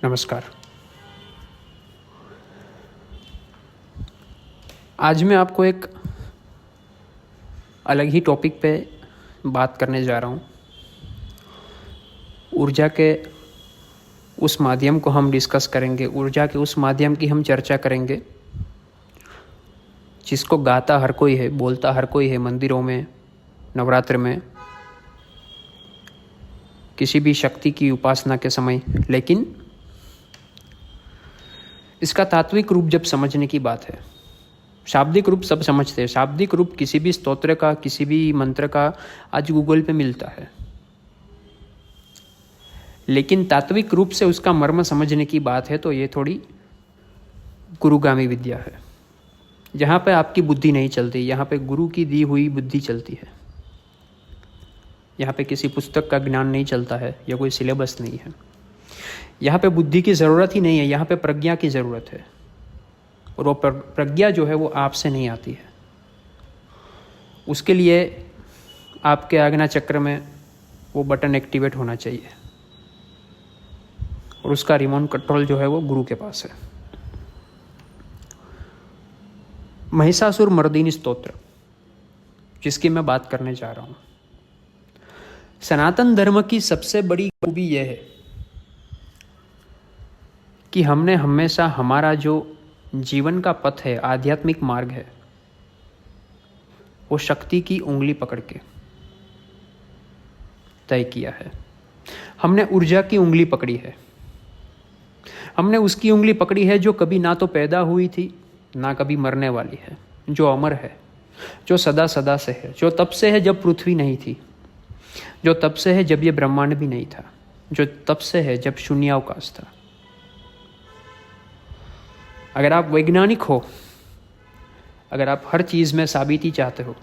नमस्कार। आज मैं आपको एक अलग ही टॉपिक पे बात करने जा रहा हूँ। ऊर्जा के उस माध्यम को हम डिस्कस करेंगे, ऊर्जा के उस माध्यम की हम चर्चा करेंगे जिसको गाता हर कोई है, बोलता हर कोई है, मंदिरों में, नवरात्र में, किसी भी शक्ति की उपासना के समय। लेकिन इसका तात्विक रूप जब समझने की बात है, शाब्दिक रूप सब समझते हैं, शाब्दिक रूप किसी भी स्तोत्र का, किसी भी मंत्र का आज गूगल पे मिलता है, लेकिन तात्विक रूप से उसका मर्म समझने की बात है तो ये थोड़ी गुरुगामी विद्या है, जहाँ पे आपकी बुद्धि नहीं चलती, यहाँ पे गुरु की दी हुई बुद्धि चलती है। यहाँ पे किसी पुस्तक का ज्ञान नहीं चलता है या कोई सिलेबस नहीं है। यहाँ पे बुद्धि की ज़रूरत ही नहीं है, यहाँ पे प्रज्ञा की ज़रूरत है, और वो प्रज्ञा जो है वो आपसे नहीं आती है। उसके लिए आपके आज्ञा चक्र में वो बटन एक्टिवेट होना चाहिए, और उसका रिमोट कंट्रोल जो है वो गुरु के पास है। महिषासुर मर्दिनी स्तोत्र जिसकी मैं बात करने जा रहा हूँ। सनातन धर्म की सबसे बड़ी खूबी यह है कि हमने हमेशा हमारा जो जीवन का पथ है, आध्यात्मिक मार्ग है, वो शक्ति की उंगली पकड़ के तय किया है। हमने ऊर्जा की उंगली पकड़ी है। हमने उसकी उंगली पकड़ी है जो कभी ना तो पैदा हुई थी ना कभी मरने वाली है, जो अमर है, जो सदा सदा से है, जो तब से है जब पृथ्वी नहीं थी, जो तब से है जब ये ब्रह्मांड भी नहीं था, जो तब से है जब शून्यावकाश था। अगर आप वैज्ञानिक हो, अगर आप हर चीज़ में साबिती चाहते हो,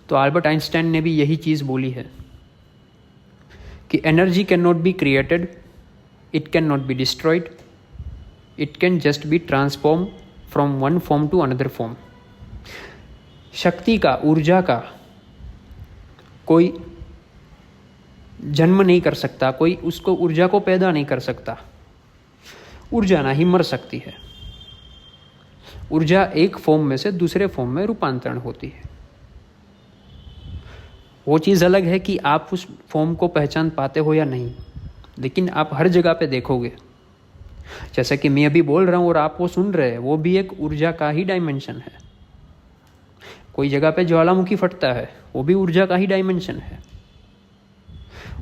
तो अल्बर्ट आइंस्टाइन ने भी यही चीज़ बोली है कि energy can not be created, it can not be destroyed, it can just be transform from one form to another form. शक्ति का, ऊर्जा का कोई जन्म नहीं कर सकता, कोई उसको ऊर्जा को पैदा नहीं कर सकता। ऊर्जा ना ही मर सकती है। ऊर्जा एक फॉर्म में से दूसरे फॉर्म में रूपांतरण होती है। वो चीज़ अलग है कि आप उस फॉर्म को पहचान पाते हो या नहीं, लेकिन आप हर जगह पे देखोगे, जैसा कि मैं अभी बोल रहा हूँ और आप वो सुन रहे हैं, वो भी एक ऊर्जा का ही डायमेंशन है। कोई जगह पे ज्वालामुखी फटता है, वो भी ऊर्जा का ही डायमेंशन है।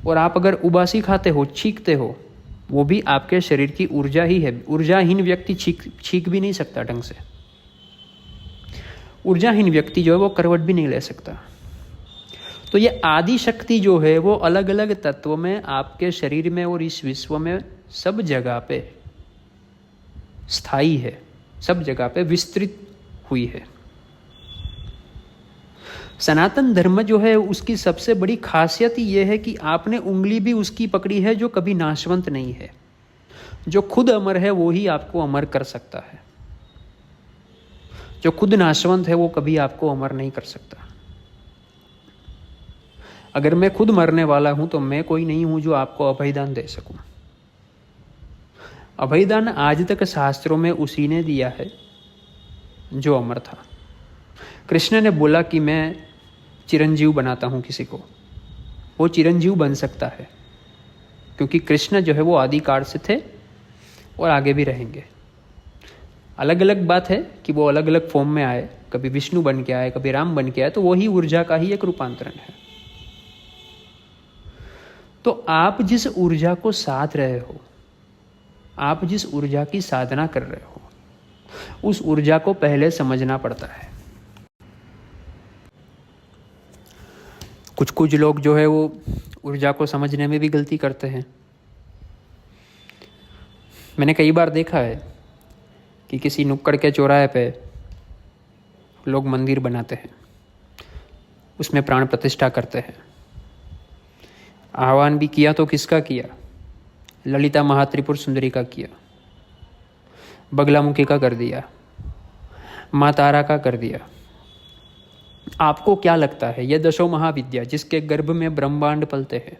और आप अगर उबासी खाते हो, छींकते हो, वो भी आपके शरीर की ऊर्जा ही है। ऊर्जाहीन व्यक्ति छींक भी नहीं सकता ढंग से। ऊर्जाहीन व्यक्ति जो है वो करवट भी नहीं ले सकता। तो ये आदि शक्ति जो है वो अलग अलग तत्व में आपके शरीर में और इस विश्व में सब जगह पे स्थायी है, सब जगह पे विस्तृत हुई है। सनातन धर्म जो है उसकी सबसे बड़ी खासियत यह है कि आपने उंगली भी उसकी पकड़ी है जो कभी नाशवंत नहीं है। जो खुद अमर है वो ही आपको अमर कर सकता है। जो खुद नाशवंत है वो कभी आपको अमर नहीं कर सकता। अगर मैं खुद मरने वाला हूं तो मैं कोई नहीं हूं जो आपको अभयदान दे सकूं। अभयदान आज तक शास्त्रों में उसी ने दिया है जो अमर था। कृष्ण ने बोला कि मैं चिरंजीव बनाता हूं किसी को, वो चिरंजीव बन सकता है, क्योंकि कृष्ण जो है वो आदिकाल से थे और आगे भी रहेंगे। अलग अलग बात है कि वो अलग अलग फॉर्म में आए, कभी विष्णु बन के आए, कभी राम बन के आए, तो वही ऊर्जा का ही एक रूपांतरण है। तो आप जिस ऊर्जा को साध रहे हो, आप जिस ऊर्जा की साधना कर रहे हो, उस ऊर्जा को पहले समझना पड़ता है। कुछ लोग जो है वो ऊर्जा को समझने में भी गलती करते हैं। मैंने कई बार देखा है कि किसी नुक्कड़ के चौराहे पे लोग मंदिर बनाते हैं, उसमें प्राण प्रतिष्ठा करते हैं। आह्वान भी किया तो किसका किया? ललिता महात्रिपुर सुंदरी का किया, बगलामुखी का कर दिया, माँ तारा का कर दिया। आपको क्या लगता है ये दशो महाविद्या जिसके गर्भ में ब्रह्मांड पलते हैं,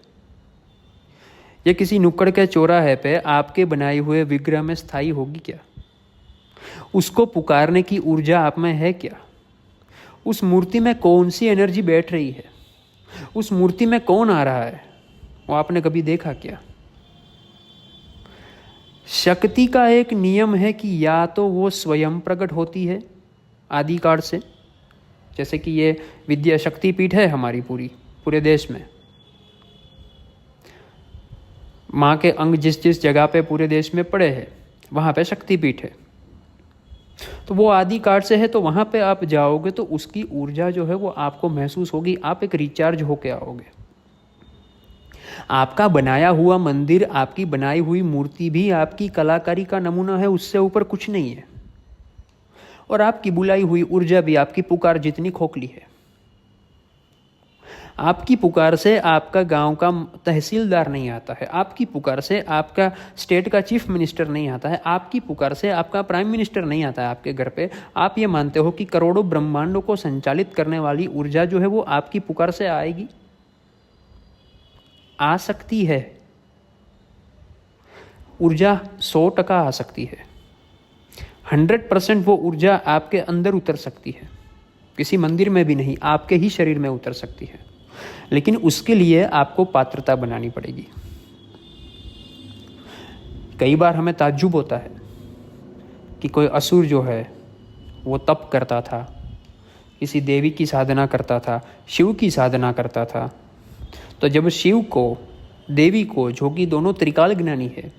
ये किसी नुक्कड़ के चौराहे पे आपके बनाए हुए विग्रह में स्थायी होगी क्या? उसको पुकारने की ऊर्जा आप में है क्या? उस मूर्ति में कौन सी एनर्जी बैठ रही है? उस मूर्ति में कौन आ रहा है? वो आपने कभी देखा क्या? शक्ति का एक नियम है कि या तो वो स्वयं प्रकट होती है आदिकाल से, जैसे कि ये विद्या शक्तिपीठ है हमारी पूरे देश में। माँ के अंग जिस जिस जगह पे पूरे देश में पड़े हैं वहाँ पे शक्तिपीठ है, तो वो आदिकाल से है, तो वहाँ पे आप जाओगे तो उसकी ऊर्जा जो है वो आपको महसूस होगी, आप एक रिचार्ज होके आओगे। आपका बनाया हुआ मंदिर, आपकी बनाई हुई मूर्ति भी आपकी कलाकारी का नमूना है, उससे ऊपर कुछ नहीं है। और आपकी बुलाई हुई ऊर्जा भी आपकी पुकार जितनी खोखली है। आपकी पुकार से आपका गांव का तहसीलदार नहीं आता है, आपकी पुकार से आपका स्टेट का चीफ मिनिस्टर नहीं आता है, आपकी पुकार से आपका प्राइम मिनिस्टर नहीं आता है आपके घर पे। आप ये मानते हो कि करोड़ों ब्रह्मांडों को संचालित करने वाली ऊर्जा जो है वो आपकी पुकार से आएगी? आ सकती है, ऊर्जा 100% आ सकती है, 100% वो ऊर्जा आपके अंदर उतर सकती है, किसी मंदिर में भी नहीं, आपके ही शरीर में उतर सकती है। लेकिन उसके लिए आपको पात्रता बनानी पड़ेगी। कई बार हमें ताज्जुब होता है कि कोई असुर जो है वो तप करता था, किसी देवी की साधना करता था, शिव की साधना करता था। तो जब शिव को, देवी को, जो कि दोनों त्रिकाल ज्ञानी है,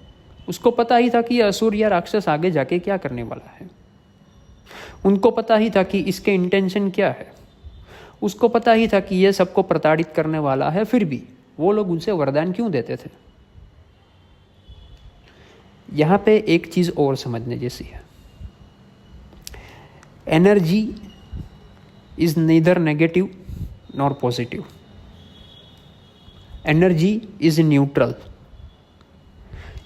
उसको पता ही था कि यह असुर या राक्षस आगे जाके क्या करने वाला है, उनको पता ही था कि इसके इंटेंशन क्या है, उसको पता ही था कि यह सबको प्रताड़ित करने वाला है, फिर भी वो लोग उनसे वरदान क्यों देते थे? यहां पे एक चीज और समझने जैसी है। Energy is neither negative nor positive, energy is neutral.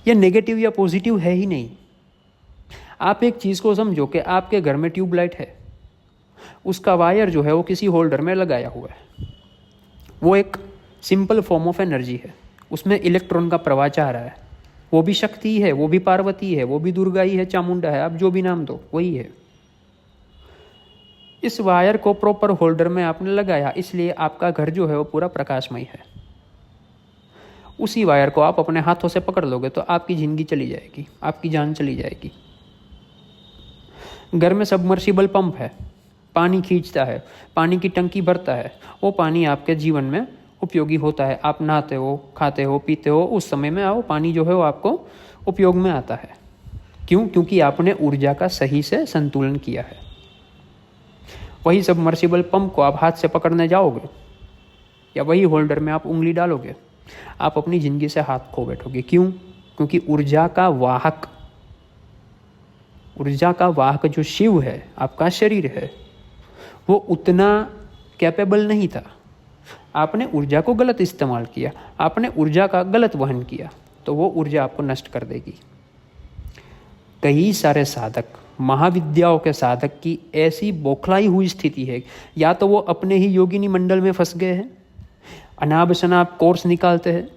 यह नेगेटिव या पॉजिटिव है ही नहीं। आप एक चीज को समझो कि आपके घर में ट्यूबलाइट है, उसका वायर जो है वो किसी होल्डर में लगाया हुआ है, वो एक सिंपल फॉर्म ऑफ एनर्जी है, उसमें इलेक्ट्रॉन का प्रवाह चाह रहा है, वो भी शक्ति है, वो भी पार्वती है, वो भी दुर्गा ही है, चामुंडा है, आप जो भी नाम दो वही है। इस वायर को प्रॉपर होल्डर में आपने लगाया, इसलिए आपका घर जो है वो पूरा प्रकाशमय है। उसी वायर को आप अपने हाथों से पकड़ लोगे तो आपकी जिंदगी चली जाएगी, आपकी जान चली जाएगी। घर में सबमर्सिबल पंप है, पानी खींचता है, पानी की टंकी भरता है, वो पानी आपके जीवन में उपयोगी होता है। आप नहाते हो, खाते हो, पीते हो, उस समय में वो पानी जो है वो आपको उपयोग में आता है। क्यों? क्योंकि आपने ऊर्जा का सही से संतुलन किया है। वही सबमर्सिबल पंप को आप हाथ से पकड़ने जाओगे या वही होल्डर में आप उंगली डालोगे, आप अपनी जिंदगी से हाथ खो बैठोगे। क्यों? क्योंकि ऊर्जा का वाहक जो शिव है, आपका शरीर है, वो उतना कैपेबल नहीं था। आपने ऊर्जा को गलत इस्तेमाल किया, आपने ऊर्जा का गलत वहन किया, तो वो ऊर्जा आपको नष्ट कर देगी। कई सारे साधक, महाविद्याओं के साधक की ऐसी बौखलाई हुई स्थिति है, या तो वो अपने ही योगिनी मंडल में फंस गए हैं, अनाप शनाप कोर्स निकालते हैं,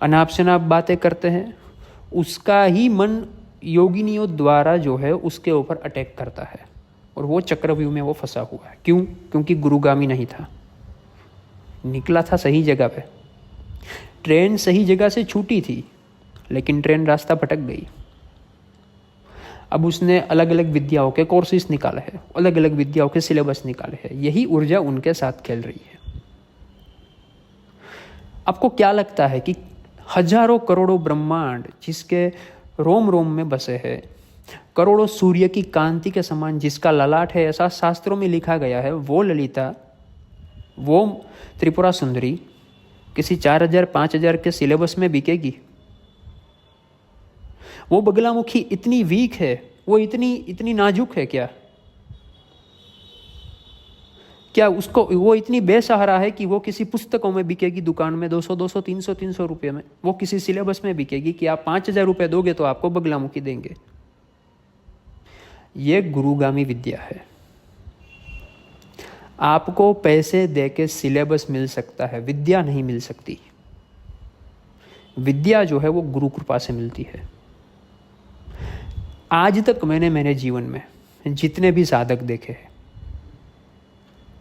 अनाप शनाप बातें करते हैं, उसका ही मन योगिनियों द्वारा जो है उसके ऊपर अटैक करता है और वो चक्रव्यूह में वो फंसा हुआ है। क्यों? क्योंकि गुरुगामी नहीं था, निकला था सही जगह पे, ट्रेन सही जगह से छूटी थी, लेकिन ट्रेन रास्ता भटक गई। अब उसने अलग अलग विद्याओं के कोर्सेज निकाले हैं, अलग अलग विद्याओं के सिलेबस निकाले हैं, यही ऊर्जा उनके साथ खेल रही है। आपको क्या लगता है कि हजारों करोड़ों ब्रह्मांड जिसके रोम रोम में बसे हैं, करोड़ों सूर्य की कांति के समान जिसका ललाट है, ऐसा शास्त्रों में लिखा गया है, वो ललिता, वो त्रिपुरा सुंदरी किसी 4000 5000 के सिलेबस में बिकेगी? वो बगलामुखी इतनी वीक है, वो इतनी नाजुक है क्या? क्या उसको वो इतनी बेसहारा है कि वो किसी पुस्तकों में बिकेगी दुकान में 200 300 रुपये में? वो किसी सिलेबस में बिकेगी कि आप 5000 रुपये दोगे तो आपको बगलामुखी देंगे? ये गुरुगामी विद्या है। आपको पैसे देके सिलेबस मिल सकता है, विद्या नहीं मिल सकती। विद्या जो है वो गुरु कृपा से मिलती है। आज तक मैंने मेरे जीवन में जितने भी साधक देखे हैं,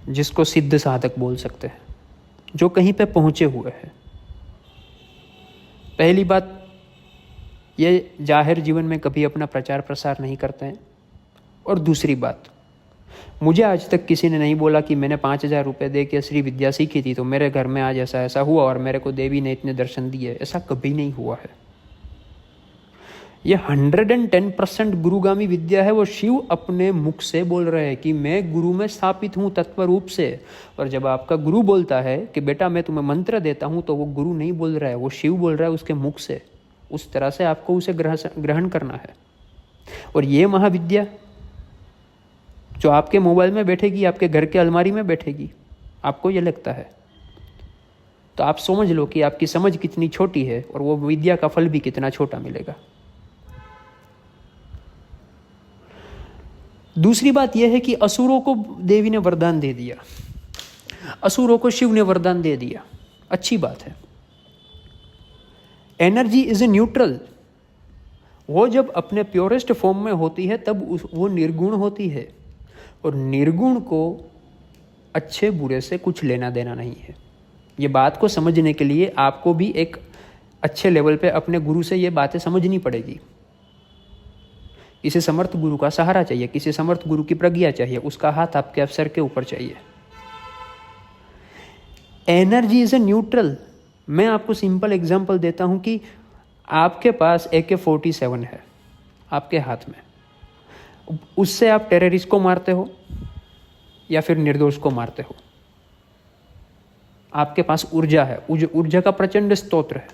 जिसको सिद्ध साधक बोल सकते हैं, जो कहीं पे पहुंचे हुए हैं, पहली बात ये जाहिर जीवन में कभी अपना प्रचार प्रसार नहीं करते हैं। और दूसरी बात, मुझे आज तक किसी ने नहीं बोला कि मैंने 5,000 रुपये दे के श्री विद्या सीखी थी तो मेरे घर में आज ऐसा ऐसा हुआ और मेरे को देवी ने इतने दर्शन दिए। ऐसा कभी नहीं हुआ है। ये 110% गुरुगामी विद्या है। वो शिव अपने मुख से बोल रहे हैं कि मैं गुरु में स्थापित हूँ तत्व रूप से। और जब आपका गुरु बोलता है कि बेटा मैं तुम्हें मंत्र देता हूँ, तो वो गुरु नहीं बोल रहा है, वो शिव बोल रहा है उसके मुख से। उस तरह से आपको उसे ग्रहण करना है। और ये महाविद्या जो आपके मोबाइल में बैठेगी, आपके घर के अलमारी में बैठेगी, आपको ये लगता है, तो आप समझ लो कि आपकी समझ कितनी छोटी है और वो विद्या का फल भी कितना छोटा मिलेगा। दूसरी बात यह है कि असुरों को देवी ने वरदान दे दिया, असुरों को शिव ने वरदान दे दिया, अच्छी बात है। Energy is a neutral. वो जब अपने प्योरेस्ट फॉर्म में होती है तब वो निर्गुण होती है, और निर्गुण को अच्छे बुरे से कुछ लेना देना नहीं है। ये बात को समझने के लिए आपको भी एक अच्छे लेवल पे अपने गुरु से ये बातें समझनी पड़ेगी। किसी समर्थ गुरु का सहारा चाहिए, किसी समर्थ गुरु की प्रज्ञा चाहिए, उसका हाथ आपके अवसर के ऊपर चाहिए। Energy is a neutral. मैं आपको सिंपल एग्जांपल देता हूं कि आपके पास AK-47 है आपके हाथ में, उससे आप टेररिस्ट को मारते हो या फिर निर्दोष को मारते हो। आपके पास ऊर्जा है, ऊर्जा का प्रचंड स्तोत्र है,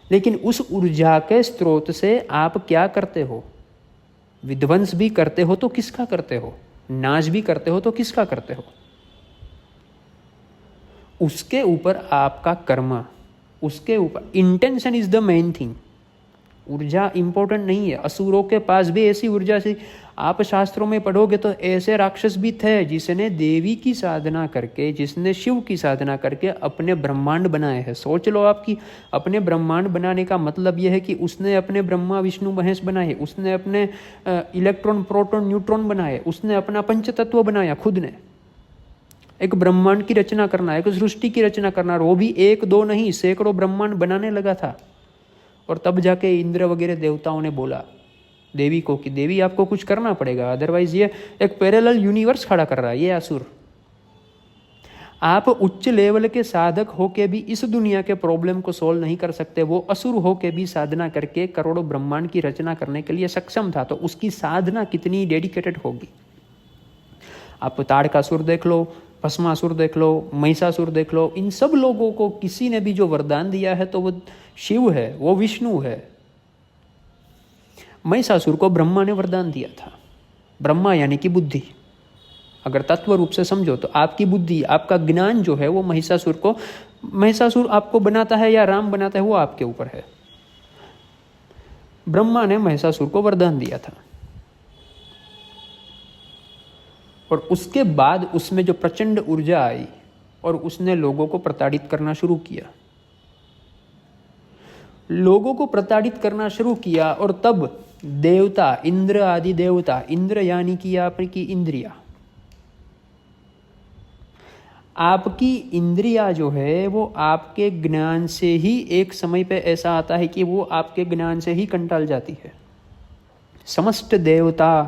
लेकिन उस ऊर्जा के स्रोत से आप क्या करते हो? विध्वंस भी करते हो तो किसका करते हो? नाश भी करते हो तो किसका करते हो? उसके ऊपर आपका कर्म, उसके ऊपर intention is the main thing. ऊर्जा इंपॉर्टेंट नहीं है। असुरों के पास भी ऐसी ऊर्जा थी। आप शास्त्रों में पढ़ोगे तो ऐसे राक्षस भी थे जिसने देवी की साधना करके, जिसने शिव की साधना करके अपने ब्रह्मांड बनाए हैं। सोच लो आपकी अपने ब्रह्मांड बनाने का मतलब यह है कि उसने अपने ब्रह्मा विष्णु महेश बनाए, उसने अपने इलेक्ट्रॉन प्रोटॉन न्यूट्रॉन बनाए, उसने अपना पंचतत्व बनाया खुद ने। एक ब्रह्मांड की रचना करना, एक सृष्टि की रचना करना, वो भी एक दो नहीं सैकड़ों ब्रह्मांड बनाने लगा था। और तब जाके इंद्र वगैरह देवताओं ने बोला देवी को कि देवी आपको कुछ करना पड़ेगा, अदरवाइज ये एक पैरेलल यूनिवर्स खड़ा कर रहा है ये असुर। आप उच्च लेवल के साधक होके भी इस दुनिया के प्रॉब्लम को सोल्व नहीं कर सकते। वो असुर होके भी साधना करके करोड़ों ब्रह्मांड की रचना करने के लिए सक्षम था, तो उसकी साधना कितनी डेडिकेटेड होगी। आप ताड़कासुर देख लो, भस्मासुर देख लो, महिषासुर देख लो, इन सब लोगों को किसी ने भी जो वरदान दिया है तो वो शिव है, वो विष्णु है। महिषासुर को ब्रह्मा ने वरदान दिया था। ब्रह्मा यानी कि बुद्धि। अगर तत्व रूप से समझो तो आपकी बुद्धि, आपका ज्ञान जो है वो महिषासुर आपको बनाता है या राम बनाता है वो आपके ऊपर है। ब्रह्मा ने महिषासुर को वरदान दिया था और उसके बाद उसमें जो प्रचंड ऊर्जा आई और उसने लोगों को प्रताड़ित करना शुरू किया। लोगों को प्रताड़ित करना शुरू किया और तब देवता, इंद्र आदि देवता, इंद्र यानी कि आपकी इंद्रिया, आपकी इंद्रिया जो है वो आपके ज्ञान से ही एक समय पे ऐसा आता है कि वो आपके ज्ञान से ही कंटाल जाती है। समस्त देवता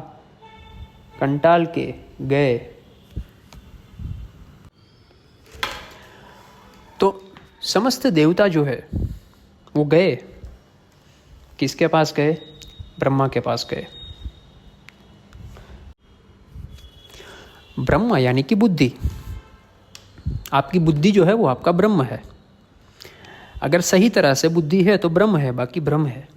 कंटाल के गए। तो समस्त देवता जो है वो गए, किसके पास गए? ब्रह्मा के पास गए। ब्रह्मा यानी कि बुद्धि। आपकी बुद्धि जो है वो आपका ब्रह्म है। अगर सही तरह से बुद्धि है तो ब्रह्म है, बाकी ब्रह्म है।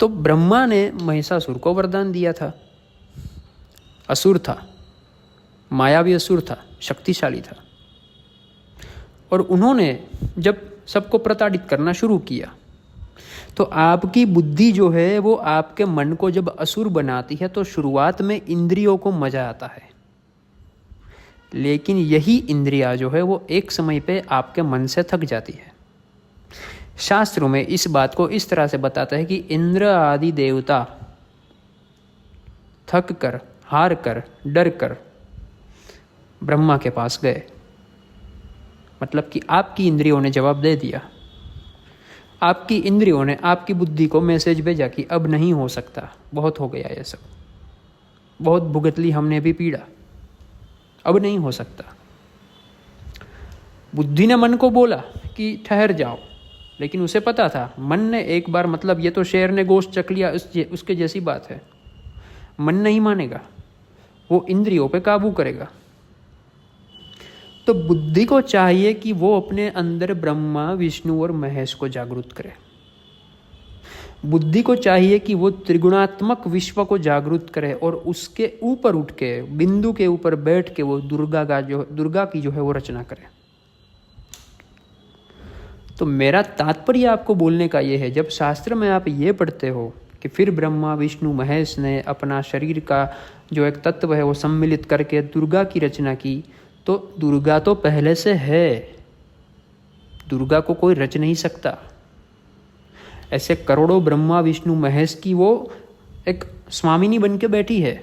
तो ब्रह्मा ने महिषासुर को वरदान दिया था। असुर था, मायावी असुर था, शक्तिशाली था, और उन्होंने जब सबको प्रताड़ित करना शुरू किया तो आपकी बुद्धि जो है वो आपके मन को जब असुर बनाती है तो शुरुआत में इंद्रियों को मजा आता है, लेकिन यही इंद्रिया जो है वो एक समय पे आपके मन से थक जाती है। शास्त्रों में इस बात को इस तरह से बताता है कि इंद्र आदि देवता थक कर, हार कर, डर कर ब्रह्मा के पास गए। मतलब कि आपकी इंद्रियों ने जवाब दे दिया, आपकी इंद्रियों ने आपकी बुद्धि को मैसेज भेजा कि अब नहीं हो सकता, बहुत हो गया ये सब, बहुत भुगत ली हमने भी पीड़ा, अब नहीं हो सकता। बुद्धि ने मन को बोला कि ठहर जाओ, लेकिन उसे पता था, मन ने एक बार, मतलब ये तो शेर ने गोश्त चख लिया उसके जैसी बात है। मन नहीं मानेगा, वो इंद्रियों पे काबू करेगा। तो बुद्धि को चाहिए कि वो अपने अंदर ब्रह्मा, विष्णु और महेश को जागृत करे। बुद्धि को चाहिए कि वो त्रिगुणात्मक विश्व को जागृत करे और उसके ऊपर उठ के, बिंदु के ऊपर बैठ के वो दुर्गा की जो है वो रचना करे। तो मेरा तात्पर्य आपको बोलने का ये है, जब शास्त्र में आप ये पढ़ते हो कि फिर ब्रह्मा, विष्णु, महेश ने अपना शरीर का जो एक तत्व है वो सम्मिलित करके दुर्गा की रचना की, तो दुर्गा तो पहले से है, दुर्गा को कोई रच नहीं सकता। ऐसे करोड़ों ब्रह्मा, विष्णु, महेश की वो एक स्वामिनी बन के बैठी है।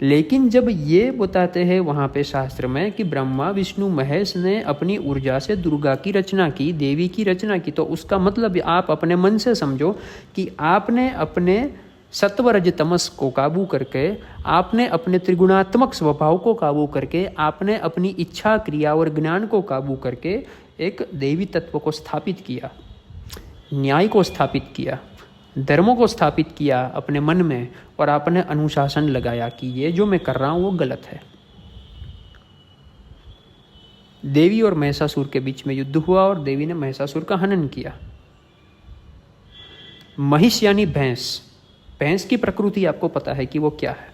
लेकिन जब ये बताते हैं वहाँ पे शास्त्र में कि ब्रह्मा, विष्णु, महेश ने अपनी ऊर्जा से दुर्गा की रचना की, देवी की रचना की, तो उसका मतलब आप अपने मन से समझो कि आपने अपने सत्व रज तमस को काबू करके, आपने अपने त्रिगुणात्मक स्वभाव को काबू करके, आपने अपनी इच्छा, क्रिया और ज्ञान को काबू करके एक देवी तत्व को स्थापित किया, न्याय को स्थापित किया, धर्मों को स्थापित किया अपने मन में, और आपने अनुशासन लगाया कि ये जो मैं कर रहा हूँ वो गलत है। देवी और महिषासुर के बीच में युद्ध हुआ और देवी ने महिषासुर का हनन किया। महिष यानी भैंस। भैंस की प्रकृति आपको पता है कि वो क्या है।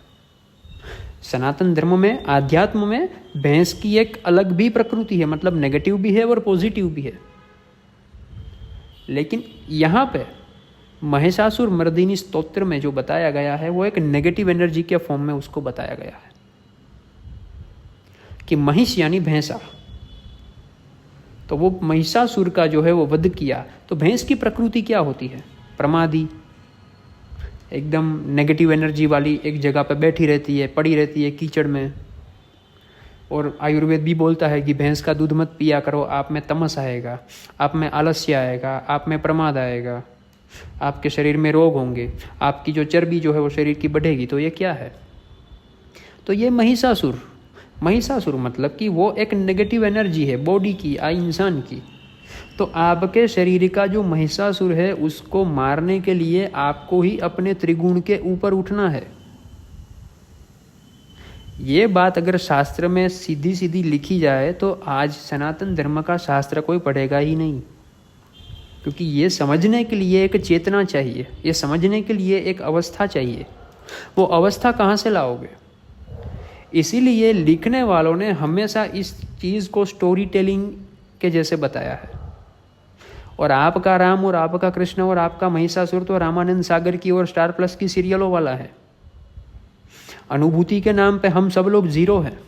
सनातन धर्म में, आध्यात्म में भैंस की एक अलग भी प्रकृति है, मतलब नेगेटिव भी है और पॉजिटिव भी है। लेकिन यहाँ पे महिषासुर मर्दिनी स्तोत्र में जो बताया गया है वो एक नेगेटिव एनर्जी के फॉर्म में उसको बताया गया है कि महिष यानी भैंसा। तो वो महिषासुर का जो है वो वध किया। तो भैंस की प्रकृति क्या होती है? प्रमादी, एकदम नेगेटिव एनर्जी वाली, एक जगह पे बैठी रहती है, पड़ी रहती है कीचड़ में। और आयुर्वेद भी बोलता है कि भैंस का दूध मत पिया करो, आप में तमस आएगा, आप में आलस्य आएगा, आप में प्रमाद आएगा, आपके शरीर में रोग होंगे, आपकी जो चर्बी जो है वो शरीर की बढ़ेगी। तो ये क्या है? तो ये महिषासुर। महिषासुर मतलब कि वो एक नेगेटिव एनर्जी है बॉडी की, इंसान की। तो आपके शरीर का जो महिषासुर है उसको मारने के लिए आपको ही अपने त्रिगुण के ऊपर उठना है। ये बात अगर शास्त्र में सीधी सीधी लिखी जाए तो आज सनातन धर्म का शास्त्र कोई पढ़ेगा ही नहीं, क्योंकि ये समझने के लिए एक चेतना चाहिए, ये समझने के लिए एक अवस्था चाहिए। वो अवस्था कहाँ से लाओगे? इसीलिए लिखने वालों ने हमेशा इस चीज़ को स्टोरी टेलिंग के जैसे बताया है। और आपका राम और आपका कृष्ण और आपका महिषासुर तो रामानंद सागर की और स्टार प्लस की सीरियलों वाला है। अनुभूति के नाम पे हम सब लोग जीरो हैं।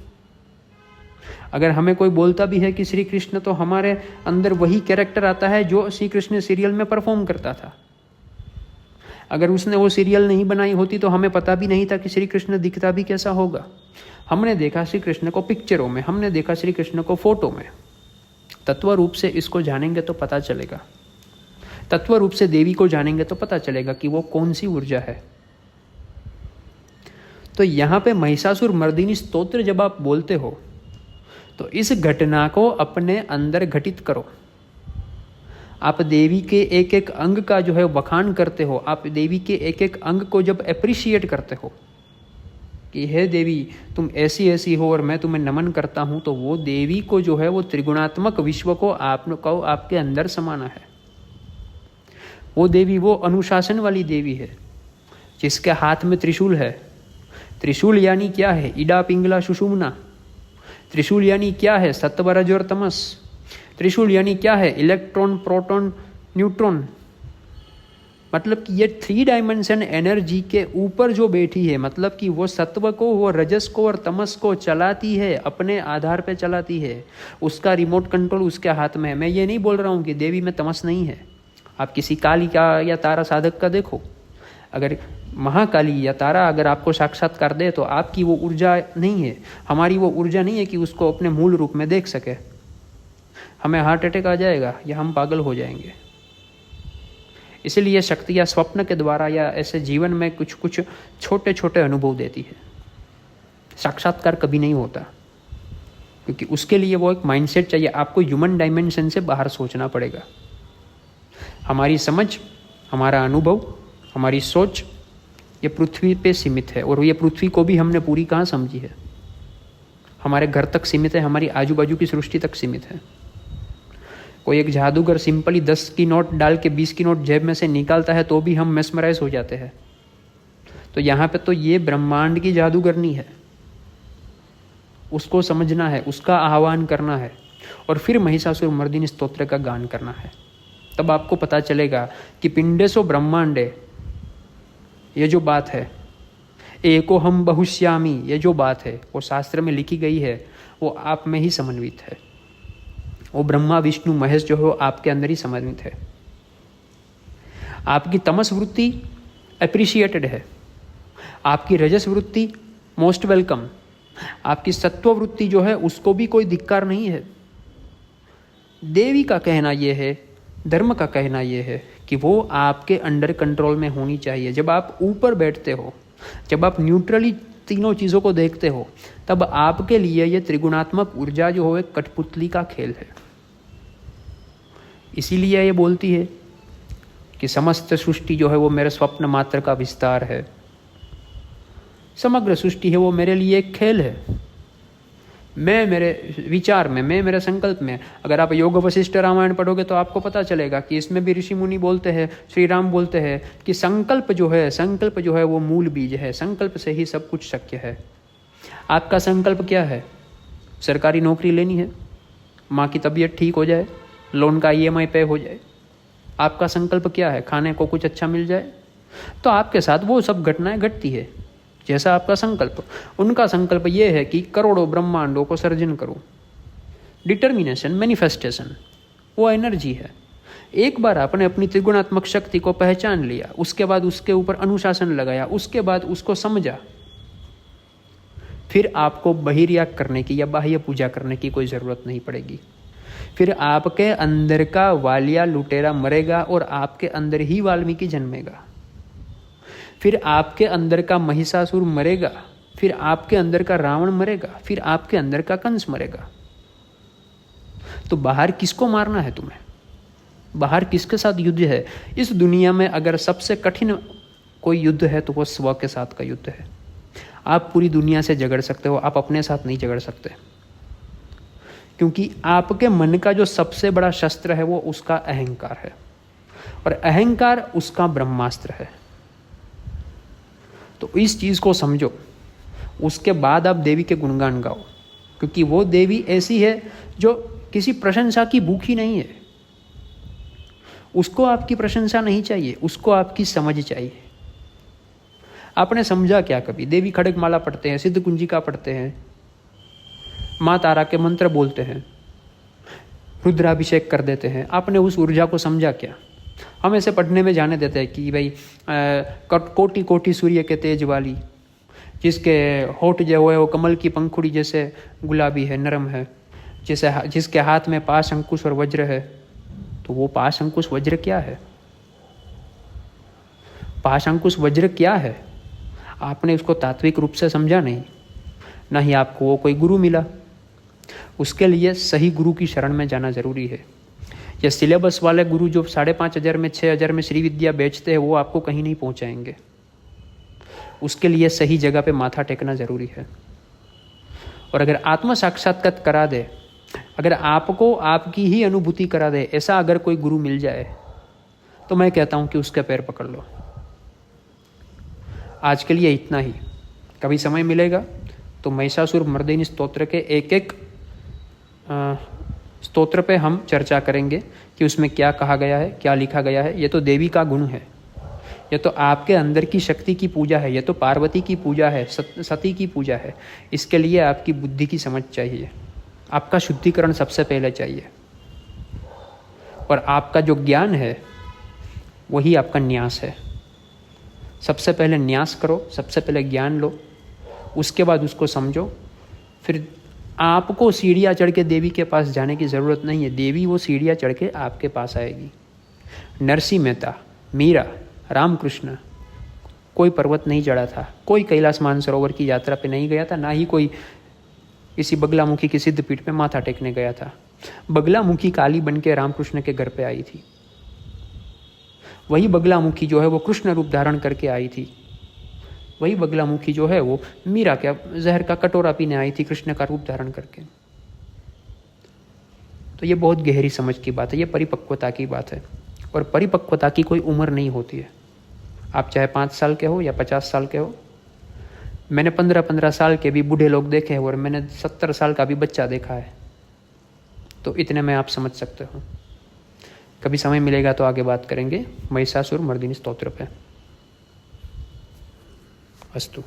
अगर हमें कोई बोलता भी है कि श्री कृष्ण, तो हमारे अंदर वही कैरेक्टर आता है जो श्री कृष्ण सीरियल में परफॉर्म करता था। अगर उसने वो सीरियल नहीं बनाई होती तो हमें पता भी नहीं था कि श्री कृष्ण दिखता भी कैसा होगा। हमने देखा श्री कृष्ण को पिक्चरों में, हमने देखा श्री कृष्ण को फोटो में। तत्व रूप से इसको जानेंगे तो पता चलेगा, तत्व रूप से देवी को जानेंगे तो पता चलेगा कि वो कौन सी ऊर्जा है। तो यहाँ पे महिषासुर मर्दिनी स्तोत्र जब आप बोलते हो तो इस घटना को अपने अंदर घटित करो। आप देवी के एक एक अंग का जो है बखान करते हो, आप देवी के एक एक अंग को जब अप्रिशिएट करते हो कि हे देवी तुम ऐसी ऐसी हो और मैं तुम्हें नमन करता हूँ, तो वो देवी को जो है वो त्रिगुणात्मक विश्व को आपको आपके अंदर समाना है। वो देवी वो अनुशासन वाली देवी है जिसके हाथ में त्रिशूल है। त्रिशूल यानी क्या है? इडा पिंगला सुषुम्ना। त्रिशूल यानी क्या है? सत्व रज और तमस। त्रिशूल यानी क्या है? Electron, proton, neutron. मतलब कि ये 3 डायमेंशन एनर्जी के ऊपर जो बैठी है, मतलब कि वो सत्व को, वो रजस को और तमस को चलाती है, अपने आधार पे चलाती है, उसका रिमोट कंट्रोल उसके हाथ में है। मैं ये नहीं बोल रहा हूँ कि देवी में तमस नहीं है। आप किसी काली का या तारा साधक का देखो, अगर महाकाली या तारा अगर आपको साक्षात्कार दे तो आपकी वो ऊर्जा नहीं है, हमारी वो ऊर्जा नहीं है कि उसको अपने मूल रूप में देख सके। हमें हार्ट अटैक आ जाएगा या हम पागल हो जाएंगे। इसलिए शक्तियाँ स्वप्न के द्वारा या ऐसे जीवन में कुछ कुछ छोटे छोटे अनुभव देती है। साक्षात्कार कभी नहीं होता, क्योंकि उसके लिए वो एक माइंडसेट चाहिए। आपको ह्यूमन डायमेंशन से बाहर सोचना पड़ेगा। हमारी समझ, हमारा अनुभव, हमारी सोच ये पृथ्वी पे सीमित है, और ये पृथ्वी को भी हमने पूरी कहाँ समझी है। हमारे घर तक सीमित है, हमारी आजू बाजू की सृष्टि तक सीमित है। कोई एक जादूगर सिंपली 10 की नोट डाल के 20 की नोट जेब में से निकालता है तो भी हम मेस्मराइज हो जाते हैं। तो यहाँ पे तो ये ब्रह्मांड की जादूगरनी है, उसको समझना है, उसका आह्वान करना है, और फिर महिषासुर मर्दिनी स्तोत्र का गान करना है। तब आपको पता चलेगा कि पिंडेसो ब्रह्मांडे, ये जो बात है, एको हम बहुश्यामी, ये जो बात है वो शास्त्र में लिखी गई है, वो आप में ही समन्वित है। वो ब्रह्मा विष्णु महेश जो है वो आपके अंदर ही समन्वित है। आपकी तमस वृत्ति अप्रिशिएटेड है, आपकी रजस वृत्ति मोस्ट वेलकम, आपकी सत्व वृत्ति जो है उसको भी कोई धिक्कार नहीं है। देवी का कहना यह है, धर्म का कहना यह है कि वो आपके अंडर कंट्रोल में होनी चाहिए। जब आप ऊपर बैठते हो, जब आप न्यूट्रली तीनों चीज़ों को देखते हो, तब आपके लिए ये त्रिगुणात्मक ऊर्जा जो हो एक कठपुतली का खेल है। इसीलिए ये बोलती है कि समस्त सृष्टि जो है वो मेरे स्वप्न मात्र का विस्तार है, समग्र सृष्टि है वो मेरे लिए एक खेल है। मैं मेरे विचार में, मैं मेरे संकल्प में, अगर आप योग वशिष्ठ रामायण पढ़ोगे तो आपको पता चलेगा कि इसमें भी ऋषि मुनि बोलते हैं, श्री राम बोलते हैं कि संकल्प जो है वो मूल बीज है, संकल्प से ही सब कुछ शक्य है। आपका संकल्प क्या है? सरकारी नौकरी लेनी है, माँ की तबीयत ठीक हो जाए, लोन का EMI पे हो जाए। आपका संकल्प क्या है? खाने को कुछ अच्छा मिल जाए। तो आपके साथ वो सब घटनाएं घटती है जैसा आपका संकल्प। उनका संकल्प ये है कि करोड़ों ब्रह्मांडों को सर्जन करो। डिटर्मिनेशन, मैनिफेस्टेशन वो एनर्जी है। एक बार आपने अपनी त्रिगुणात्मक शक्ति को पहचान लिया, उसके बाद उसके ऊपर अनुशासन लगाया, उसके बाद उसको समझा, फिर आपको बहिर्याग करने की या बाह्य पूजा करने की कोई ज़रूरत नहीं पड़ेगी। फिर आपके अंदर का वालिया लुटेरा मरेगा और आपके अंदर ही वाल्मीकि जन्मेगा। फिर आपके अंदर का महिषासुर मरेगा, फिर आपके अंदर का रावण मरेगा, फिर आपके अंदर का कंस मरेगा। तो बाहर किसको मारना है तुम्हें? बाहर किसके साथ युद्ध है? इस दुनिया में अगर सबसे कठिन कोई युद्ध है तो वो स्व के साथ का युद्ध है। आप पूरी दुनिया से झगड़ सकते हो, आप अपने साथ नहीं झगड़ सकते, क्योंकि आपके मन का जो सबसे बड़ा शस्त्र है वो उसका अहंकार है, और अहंकार उसका ब्रह्मास्त्र है। तो इस चीज़ को समझो, उसके बाद आप देवी के गुणगान गाओ, क्योंकि वो देवी ऐसी है जो किसी प्रशंसा की भूखी नहीं है। उसको आपकी प्रशंसा नहीं चाहिए, उसको आपकी समझ चाहिए। आपने समझा क्या कभी? देवी खड़गमाला पढ़ते हैं, सिद्ध कुंजिका पढ़ते हैं, माँ तारा के मंत्र बोलते हैं, रुद्राभिषेक कर देते हैं, आपने उस ऊर्जा को समझा क्या? हम ऐसे पढ़ने में जाने देते हैं कि भाई कोटि कोटि सूर्य के तेज वाली, जिसके होठ जो है वो कमल की पंखुड़ी जैसे गुलाबी है, नरम है, जिसके हाथ में पाश अंकुश और वज्र है। तो वो पाश अंकुश वज्र क्या है? पाश अंकुश वज्र क्या है? आपने उसको तात्विक रूप से समझा नहीं, ना ही आपको वो कोई गुरु मिला। उसके लिए सही गुरु की शरण में जाना जरूरी है। या सिलेबस वाले गुरु जो 5,500 में 6,000 में श्री विद्या बेचते हैं, वो आपको कहीं नहीं पहुंचाएंगे। उसके लिए सही जगह पे माथा टेकना जरूरी है। और अगर आत्म साक्षात्कार करा दे, अगर आपको आपकी ही अनुभूति करा दे, ऐसा अगर कोई गुरु मिल जाए, तो मैं कहता हूं कि उसके पैर पकड़ लो। आज के लिए इतना ही। कभी समय मिलेगा तो महिषासुर मर्दिनी स्तोत्र के एक स्तोत्र पे हम चर्चा करेंगे कि उसमें क्या कहा गया है, क्या लिखा गया है। ये तो देवी का गुण है। ये तो आपके अंदर की शक्ति की पूजा है, ये तो पार्वती की पूजा है, सती की पूजा है। इसके लिए आपकी बुद्धि की समझ चाहिए, आपका शुद्धिकरण सबसे पहले चाहिए। और आपका जो ज्ञान है वही आपका न्यास है। सबसे पहले न्यास करो, सबसे पहले ज्ञान लो, उसके बाद उसको समझो। फिर आपको सीढ़ियाँ चढ़ के देवी के पास जाने की ज़रूरत नहीं है, देवी वो सीढ़ियाँ चढ़ के आपके पास आएगी। नरसिंह मेहता, मीरा, रामकृष्ण कोई पर्वत नहीं चढ़ा था, कोई कैलाश मानसरोवर की यात्रा पे नहीं गया था, ना ही कोई इसी बगलामुखी की सिद्ध पीठ पे माथा टेकने गया था। बगलामुखी काली बन के रामकृष्ण के घर पे आई थी, वही बगलामुखी जो है वो कृष्ण रूप धारण करके आई थी, वही बगलामुखी जो है वो मीरा के जहर का कटोरा पीने आई थी कृष्ण का रूप धारण करके। तो ये बहुत गहरी समझ की बात है, ये परिपक्वता की बात है। और परिपक्वता की कोई उम्र नहीं होती है, आप चाहे 5 साल के हो या 50 साल के हो। मैंने 15-15 साल के भी बूढ़े लोग देखे हैं और मैंने 70 साल का भी बच्चा देखा है, तो इतने में आप समझ सकते हो। कभी समय मिलेगा तो आगे बात करेंगे महिषासुर मर्दिनी स्तोत्र पे। अस्तु।